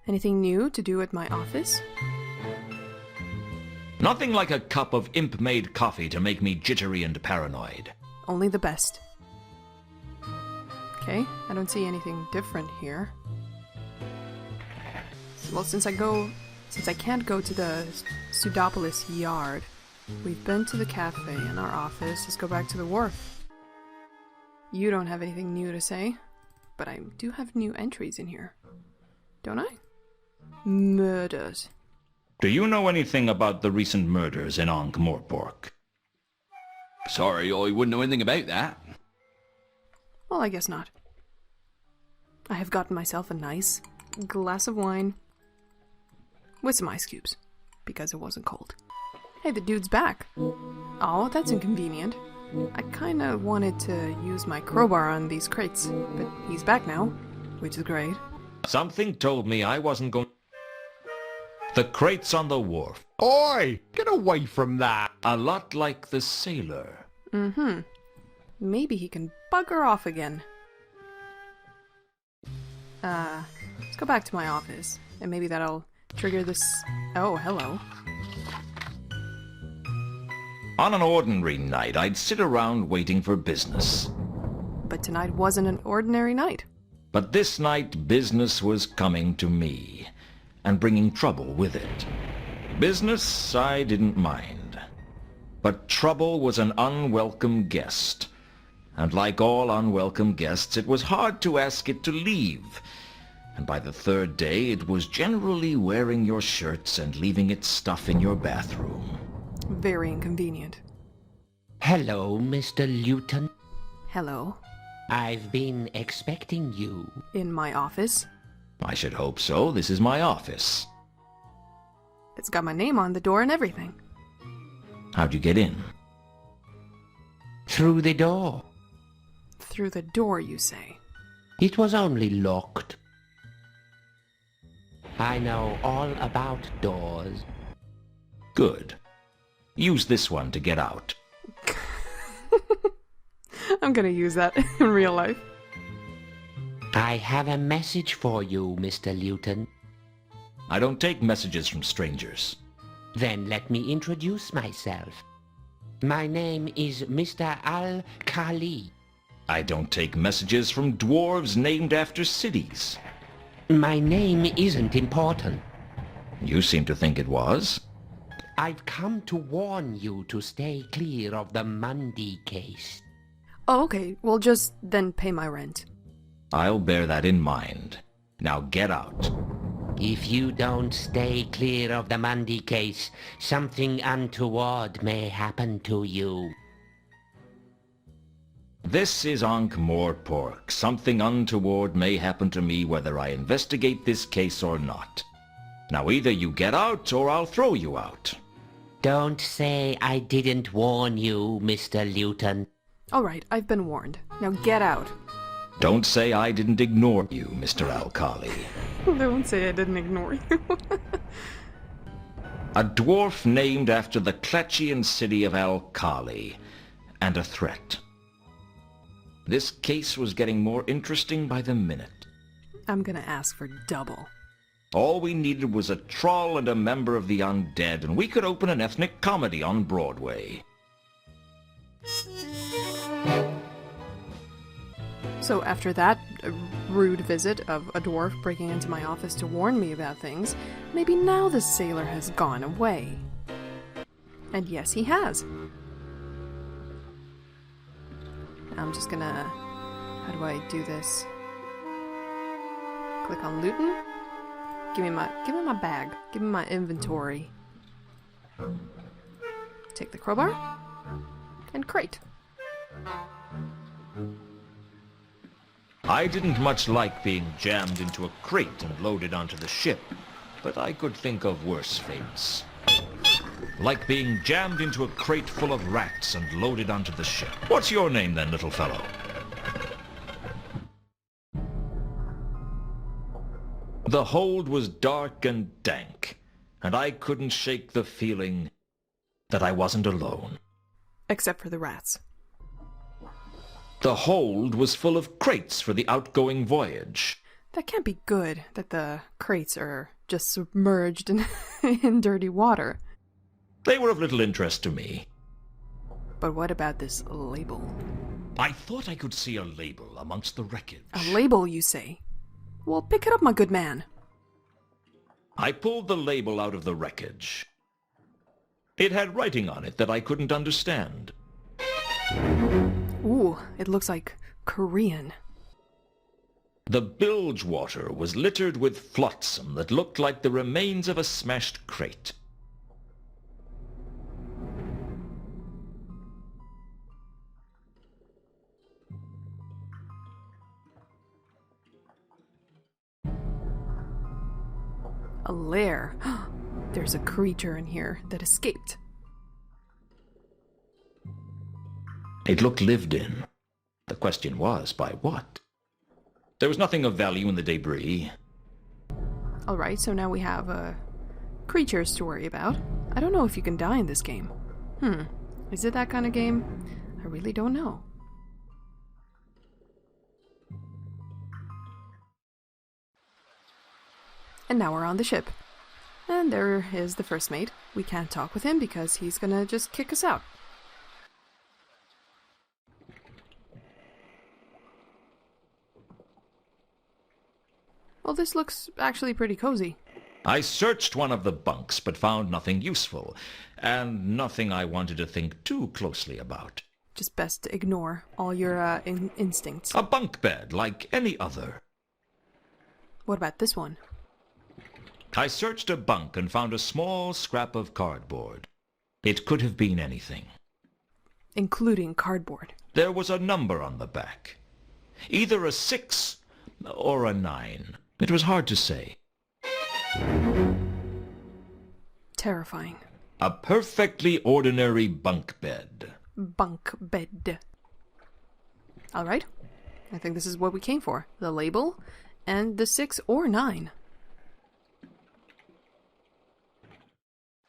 Anything new to do at my office? Nothing like a cup of imp-made coffee to make me jittery and paranoid. Only the best. Okay, I don't see anything different here. Well, since I can't go to the Pseudopolis yard, we've been to the cafe and our office. Let's go back to the wharf. You don't have anything new to say, but I do have new entries in here. Don't I? Murders. Do you know anything about the recent murders in Ankh-Morpork? Sorry, I wouldn't know anything about that. Well, I guess not. I have gotten myself a nice glass of wine with some ice cubes, because it wasn't cold. Hey, the dude's back. Oh, that's inconvenient. I kinda wanted to use my crowbar on these crates, but he's back now, which is great. Something told me I wasn't going... The crates on the wharf. Oi! Get away from that! A lot like the sailor. Mm-hmm. Maybe he can bugger off again. Let's go back to my office, and maybe that'll trigger this... Oh, hello. On an ordinary night, I'd sit around waiting for business. But tonight wasn't an ordinary night. But this night, business was coming to me, and bringing trouble with it. Business, I didn't mind. But trouble was an unwelcome guest. And like all unwelcome guests, it was hard to ask it to leave. And by the third day, it was generally wearing your shirts and leaving its stuff in your bathroom. Very inconvenient. Hello, Mr. Luton. Hello. I've been expecting you. In my office. I should hope so. This is my office. It's got my name on the door and everything. How'd you get in? Through the door. Through the door, you say? It was only locked. I know all about doors. Good. Use this one to get out. I'm gonna use that in real life. I have a message for you, Mr. Luton. I don't take messages from strangers. Then let me introduce myself. My name is Mr. Al-Khali. I don't take messages from dwarves named after cities. My name isn't important. You seem to think it was. I've come to warn you to stay clear of the Mundy case. Oh, okay. Well, just then pay my rent. I'll bear that in mind. Now get out. If you don't stay clear of the Mundy case, something untoward may happen to you. This is Ankh-Morpork. Something untoward may happen to me whether I investigate this case or not. Now either you get out or I'll throw you out. Don't say I didn't warn you, Mr. Luton. Alright, I've been warned. Now get out. Don't say I didn't ignore you, Mr. Al-Khali. Don't say I didn't ignore you. A dwarf named after the Kletchian city of Al-Khali, and a threat. This case was getting more interesting by the minute. I'm gonna ask for double. All we needed was a troll and a member of the undead, and we could open an ethnic comedy on Broadway. So after that rude visit of a dwarf breaking into my office to warn me about things, maybe now the sailor has gone away. And yes, he has. I'm just gonna... How do I do this? Click on looten? Give me my bag. Give me my inventory. Take the crowbar. And crate. I didn't much like being jammed into a crate and loaded onto the ship, but I could think of worse fates. Like being jammed into a crate full of rats and loaded onto the ship. What's your name then, little fellow? The hold was dark and dank, and I couldn't shake the feeling that I wasn't alone. Except for the rats. The hold was full of crates for the outgoing voyage. That can't be good, that the crates are just submerged in dirty water. They were of little interest to me. But what about this label? I thought I could see a label amongst the wreckage. A label, you say? Well, pick it up, my good man. I pulled the label out of the wreckage. It had writing on it that I couldn't understand. Ooh, it looks like Korean. The bilge water was littered with flotsam that looked like the remains of a smashed crate. A lair. There's a creature in here that escaped. It looked lived in. The question was, by what? There was nothing of value in the debris. Alright, so now we have creatures to worry about. I don't know if you can die in this game. Is it that kind of game? I really don't know. And now we're on the ship. And there is the first mate. We can't talk with him because he's gonna just kick us out. Well, this looks actually pretty cozy. I searched one of the bunks but found nothing useful, and nothing I wanted to think too closely about. Just best to ignore all your instincts. A bunk bed like any other. What about this one? I searched a bunk and found a small scrap of cardboard. It could have been anything. Including cardboard. There was a number on the back. Either a 6 or a 9. It was hard to say. Terrifying. A perfectly ordinary bunk bed. Bunk bed. Alright. I think this is what we came for. The label and the 6 or 9.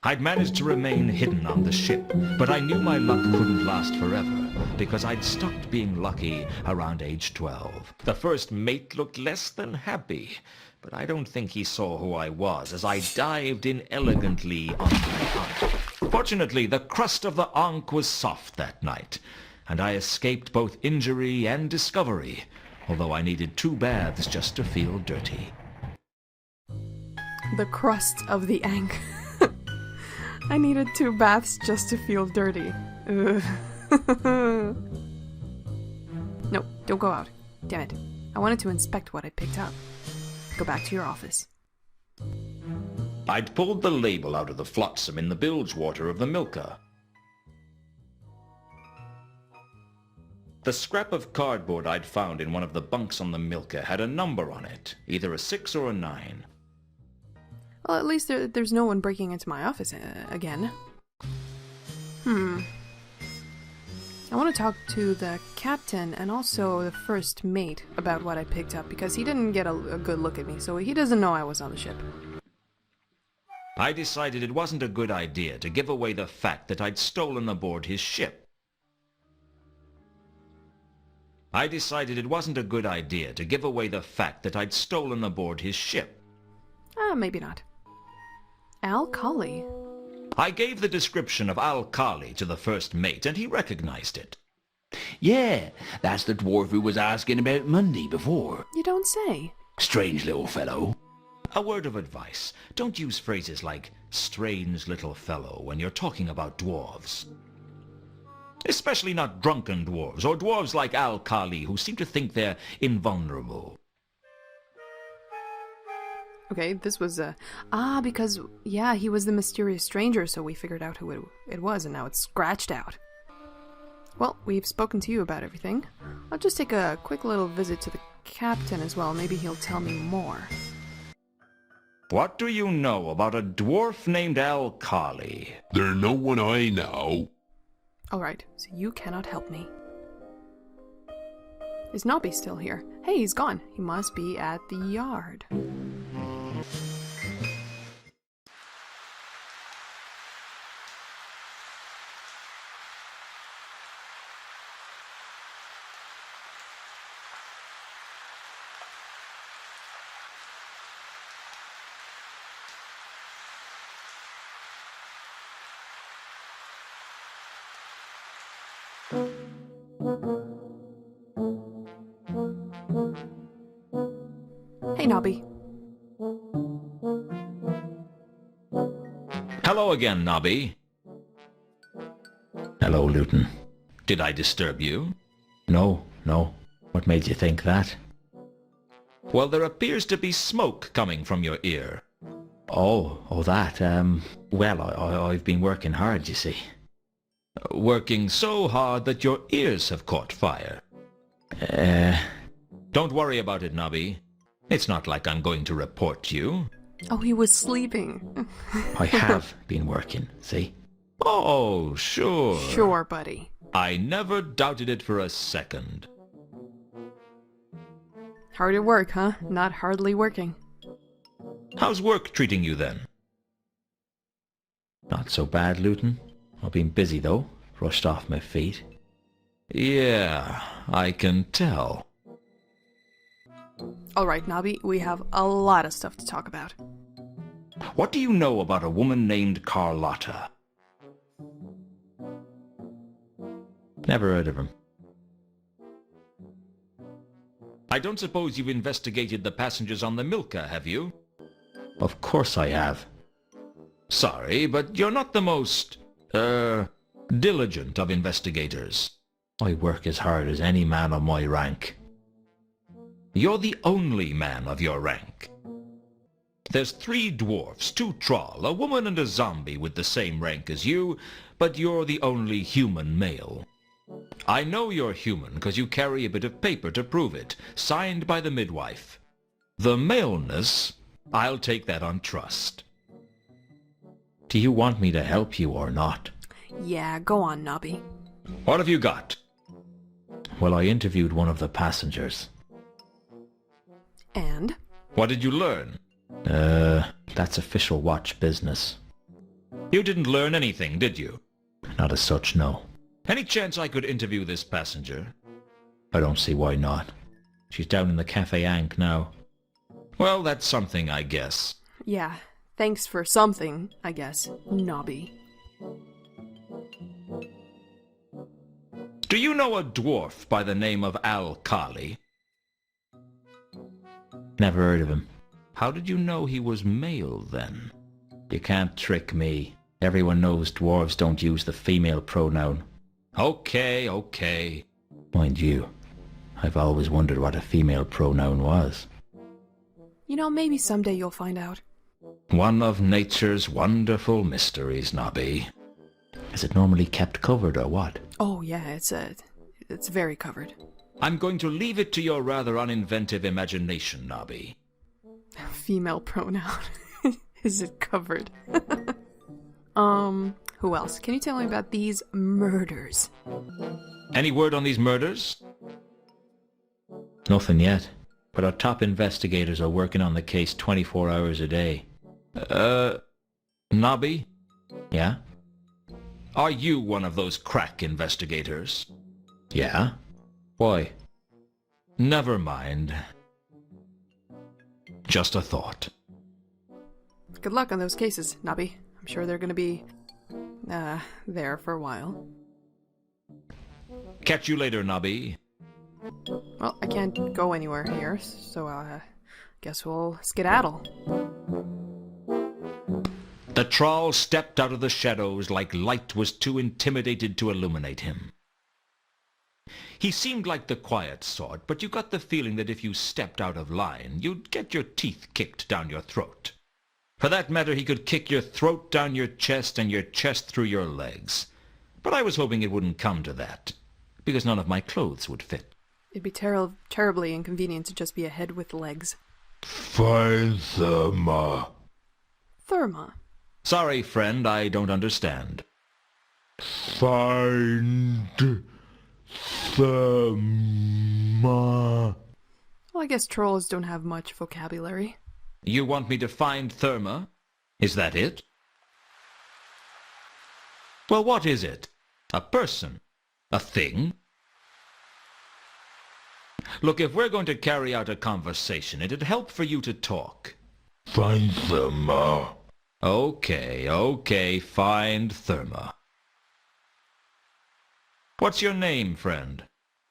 I'd managed to remain hidden on the ship, but I knew my luck couldn't last forever, because I'd stopped being lucky around age 12. The first mate looked less than happy, but I don't think he saw who I was as I dived in elegantly onto the Ankh. Fortunately, the crust of the Ankh was soft that night, and I escaped both injury and discovery, although I needed 2 baths just to feel dirty. The crust of the Ankh. I needed 2 baths just to feel dirty. Ugh. No, don't go out. Damn it. I wanted to inspect what I picked up. Go back to your office. I'd pulled the label out of the flotsam in the bilge water of the Milka. The scrap of cardboard I'd found in one of the bunks on the Milka had a number on it, either a 6 or a 9. Well, at least there's no one breaking into my office again. I want to talk to the captain and also the first mate about what I picked up, because he didn't get a good look at me, so he doesn't know I was on the ship. I decided it wasn't a good idea to give away the fact that I'd stolen aboard his ship. Maybe not. Al-Kali. I gave the description of Al-Kali to the first mate, and he recognized it. Yeah, that's the dwarf who was asking about Monday before. You don't say. Strange little fellow. A word of advice. Don't use phrases like strange little fellow when you're talking about dwarves. Especially not drunken dwarves, or dwarves like Al-Kali who seem to think they're invulnerable. Okay, this was, because, yeah, he was the mysterious stranger, so we figured out who it was, and now it's scratched out. Well, we've spoken to you about everything. I'll just take a quick little visit to the captain as well. Maybe he'll tell me more. What do you know about a dwarf named Al-Kali? There no one I know. Alright, so you cannot help me. Is Nobby still here? Hey, he's gone. He must be at the yard. Hey, Nobby. Hello again, Nobby. Hello, Luton. Did I disturb you? No. What made you think that? Well, there appears to be smoke coming from your ear. Oh, that. Well, I've been working hard, you see. Working so hard that your ears have caught fire. Don't worry about it, Nobby. It's not like I'm going to report you. Oh, he was sleeping. I have been working, see? Oh, sure. Sure, buddy. I never doubted it for a second. Hard at work, huh? Not hardly working. How's work treating you then? Not so bad, Luton. I've been busy, though. Rushed off my feet. Yeah, I can tell. Alright, Nobby, we have a lot of stuff to talk about. What do you know about a woman named Carlotta? Never heard of him. I don't suppose you've investigated the passengers on the Milka, have you? Of course I have. Sorry, but you're not the most, diligent of investigators. I work as hard as any man of my rank. You're the only man of your rank. There's 3 dwarfs, 2 troll, a woman and a zombie with the same rank as you, but you're the only human male. I know you're human because you carry a bit of paper to prove it, signed by the midwife. The maleness, I'll take that on trust. Do you want me to help you or not? Yeah, go on, Nobby. What have you got? Well, I interviewed one of the passengers. And? What did you learn? That's official watch business. You didn't learn anything, did you? Not as such, no. Any chance I could interview this passenger? I don't see why not. She's down in the Cafe Ankh now. Well, that's something, I guess. Yeah, thanks for something, I guess, Nobby. Do you know a dwarf by the name of Al-Khali? Never heard of him. How did you know he was male, then? You can't trick me. Everyone knows dwarves don't use the female pronoun. Okay. Mind you, I've always wondered what a female pronoun was. You know, maybe someday you'll find out. One of nature's wonderful mysteries, Nobby. Is it normally kept covered or what? Oh yeah, it's very covered. I'm going to leave it to your rather uninventive imagination, Nobby. Female pronoun. Is it covered? Who else? Can you tell me about these murders? Any word on these murders? Nothing yet, but our top investigators are working on the case 24 hours a day. Nobby? Yeah? Are you one of those crack investigators? Yeah? Why? Never mind. Just a thought. Good luck on those cases, Nobby. I'm sure they're gonna be, there for a while. Catch you later, Nobby. Well, I can't go anywhere here, so, guess we'll skedaddle. The troll stepped out of the shadows like light was too intimidated to illuminate him. He seemed like the quiet sort, but you got the feeling that if you stepped out of line, you'd get your teeth kicked down your throat. For that matter, he could kick your throat down your chest and your chest through your legs. But I was hoping it wouldn't come to that, because none of my clothes would fit. It'd be terribly inconvenient to just be a head with legs. Find THERMA. THERMA. Sorry, friend, I don't understand. Find THERMA. Well, I guess trolls don't have much vocabulary. You want me to find THERMA? Is that it? Well, what is it? A person? A thing? Look, if we're going to carry out a conversation, it'd help for you to talk. Find THERMA. Okay, find THERMA. What's your name, friend?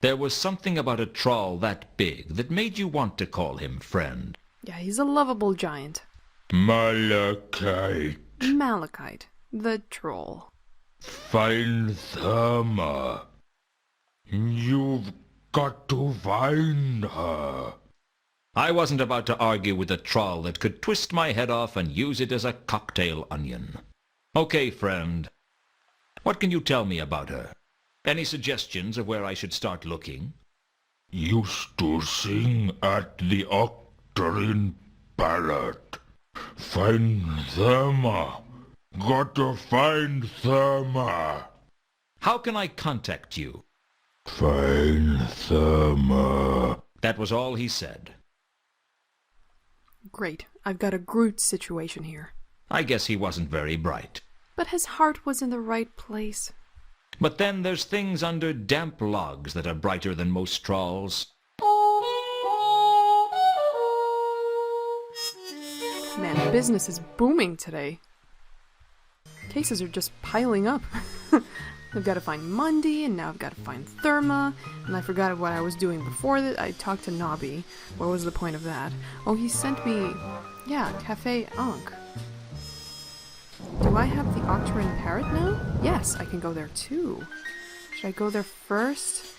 There was something about a troll that big that made you want to call him friend. Yeah, he's a lovable giant. Malachite. Malachite, the troll. Find THERMA. You've got to find her. I wasn't about to argue with a troll that could twist my head off and use it as a cocktail onion. Okay, friend. What can you tell me about her? Any suggestions of where I should start looking? Used to sing at the Octarine Parrot. Find THERMA. Gotta find THERMA. How can I contact you? Find THERMA. That was all he said. Great, I've got a Groot situation here. I guess he wasn't very bright. But his heart was in the right place. But then there's things under damp logs that are brighter than most trolls. Man, business is booming today. Cases are just piling up. I've got to find Mundy, and now I've got to find THERMA, and I forgot what I was doing before that. I talked to Nobby. What was the point of that? Oh, he sent me... yeah, Cafe Ankh. Do I have the Octarine Parrot now? Yes, I can go there too. Should I go there first?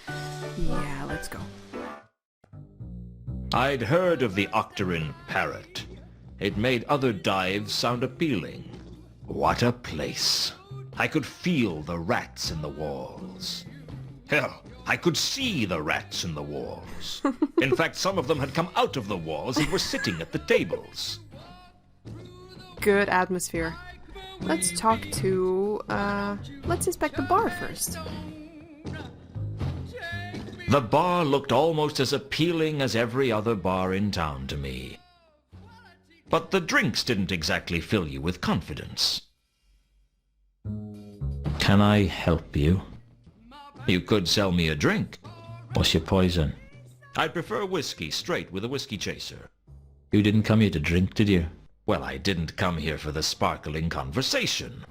Yeah, let's go. I'd heard of the Octarine Parrot. It made other dives sound appealing. What a place. I could feel the rats in the walls. Hell, I could see the rats in the walls. In fact, some of them had come out of the walls and were sitting at the tables. Good atmosphere. Let's talk to, let's inspect the bar first. The bar looked almost as appealing as every other bar in town to me. But the drinks didn't exactly fill you with confidence. Can I help you? You could sell me a drink. What's your poison? I'd prefer whiskey, straight with a whiskey chaser. You didn't come here to drink, did you? Well, I didn't come here for the sparkling conversation.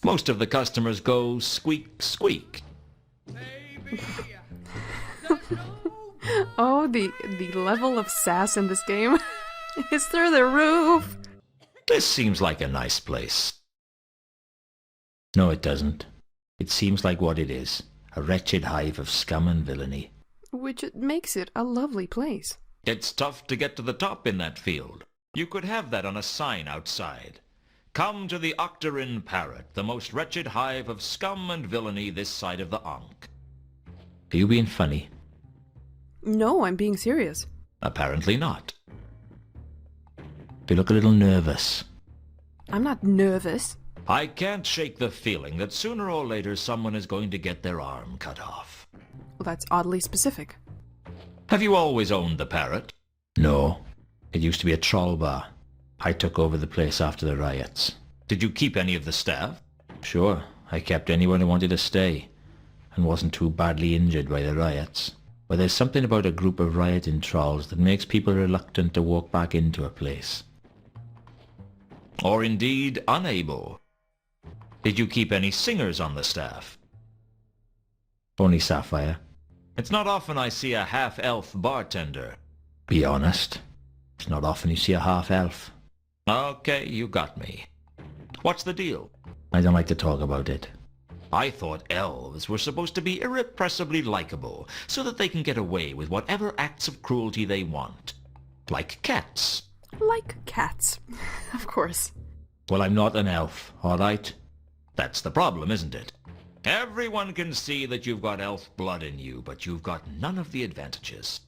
Most of the customers go squeak, squeak. Oh, the level of sass in this game is through the roof. This seems like a nice place. No, it doesn't. It seems like what it is, a wretched hive of scum and villainy. Which makes it a lovely place. It's tough to get to the top in that field. You could have that on a sign outside. Come to the Octarine Parrot, the most wretched hive of scum and villainy this side of the Ankh. Are you being funny? No, I'm being serious. Apparently not. You look a little nervous. I'm not nervous. I can't shake the feeling that sooner or later someone is going to get their arm cut off. Well, that's oddly specific. Have you always owned the parrot? No. It used to be a troll bar. I took over the place after the riots. Did you keep any of the staff? Sure. I kept anyone who wanted to stay and wasn't too badly injured by the riots. But there's something about a group of rioting trolls that makes people reluctant to walk back into a place. Or indeed unable. Did you keep any singers on the staff? Only Sapphire. It's not often I see a half-elf bartender. Be honest. It's not often you see a half-elf. Okay, you got me. What's the deal? I don't like to talk about it. I thought elves were supposed to be irrepressibly likable, so that they can get away with whatever acts of cruelty they want. Like cats. Like cats. Of course. Well, I'm not an elf, all right? That's the problem, isn't it? Everyone can see that you've got elf blood in you, but you've got none of the advantages.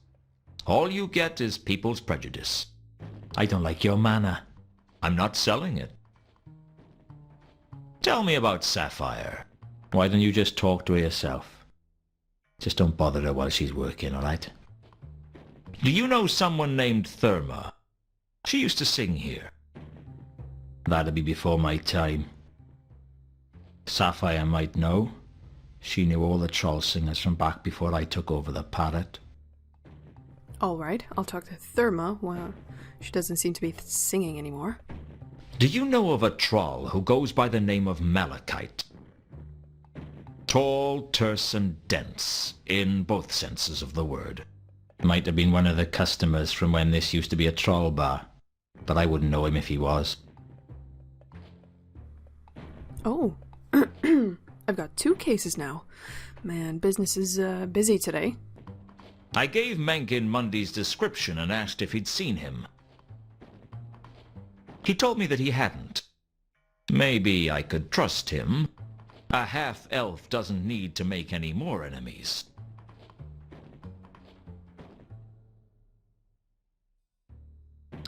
All you get is people's prejudice. I don't like your manner. I'm not selling it. Tell me about Sapphire. Why don't you just talk to her yourself? Just don't bother her while she's working, all right? Do you know someone named THERMA? She used to sing here. That'd be before my time. Sapphire might know. She knew all the troll singers from back before I took over the parrot. All right, I'll talk to THERMA. Well, she doesn't seem to be singing anymore. Do you know of a troll who goes by the name of Malachite? Tall, terse, and dense, in both senses of the word. Might have been one of the customers from when this used to be a troll bar, but I wouldn't know him if he was. Oh. I've got 2 cases now. Man, business is busy today. I gave Mencken Mundy's description and asked if he'd seen him. He told me that he hadn't. Maybe I could trust him. A half-elf doesn't need to make any more enemies.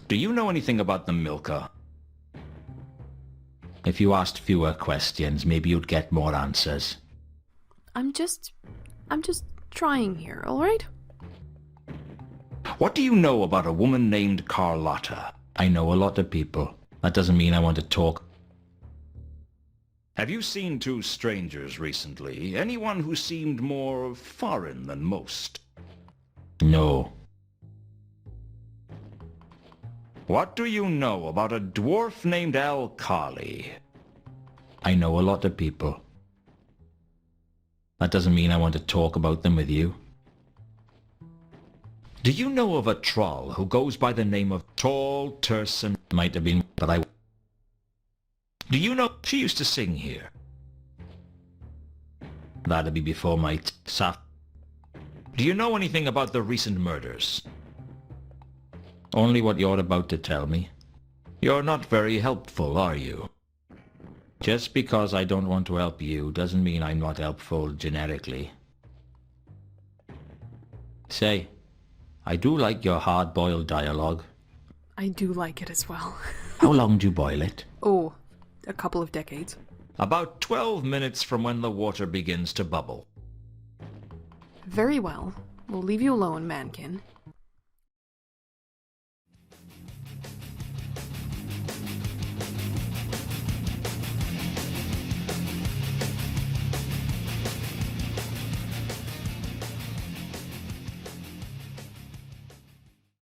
Do you know anything about the Milka? If you asked fewer questions, maybe you'd get more answers. I'm just trying here, alright? What do you know about a woman named Carlotta? I know a lot of people. That doesn't mean I want to talk. Have you seen 2 strangers recently? Anyone who seemed more foreign than most? No. What do you know about a dwarf named Alkali? I know a lot of people. That doesn't mean I want to talk about them with you. Do you know of a troll who goes by the name of Tall, Terse, and... Might have been, but I... Do you know she used to sing here? That'd be before my... Do you know anything about the recent murders? Only what you're about to tell me. You're not very helpful, are you? Just because I don't want to help you doesn't mean I'm not helpful generically. Say, I do like your hard-boiled dialogue. I do like it as well. How long do you boil it? Oh, a couple of decades. About 12 minutes from when the water begins to bubble. Very well. We'll leave you alone, Mankin.